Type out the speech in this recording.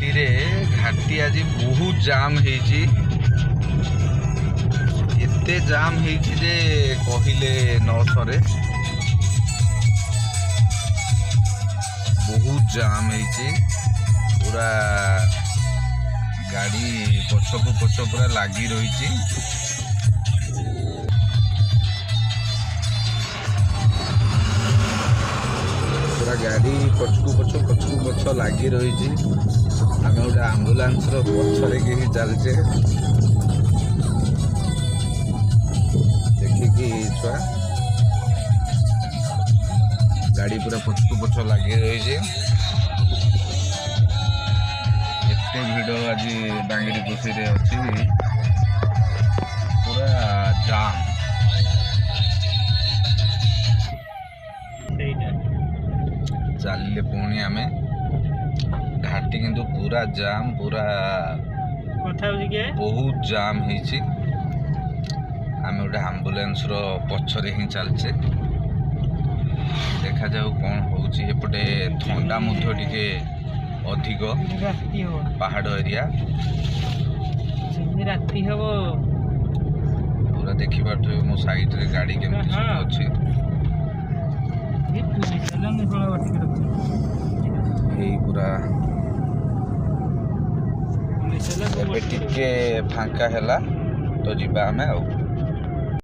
घाटी आज बहुत जाम होती एते जाम होती जे कहले न सरे बहुत जाम होती पूरा गाड़ी पछकु पछ पूरा लगी रही पूरा गाड़ी पछकु पछ लगी रही आम गोटे आम्बुलांस पछरे कहीं चलचे देखिकी छुआ गाड़ी पूरा पछकु पछ लगी रही एते भिड़ आज डांगरी कुसी रे अच्छी पूरा जाम चलिए पुणी आम घाटी किंतु पूरा जाम पूरा बहुत जाम होती आम गोटे आम्बुलांस पछरे ही चलचे देखा जाऊ कौन होची एपटे ठंडा टे अधिक पहाड़ एरिया राति हम पूरा देखी पारे मो साइड रे गाड़ी केमती सब अच्छी पूरा टिके फांका है तो जीवा आमे।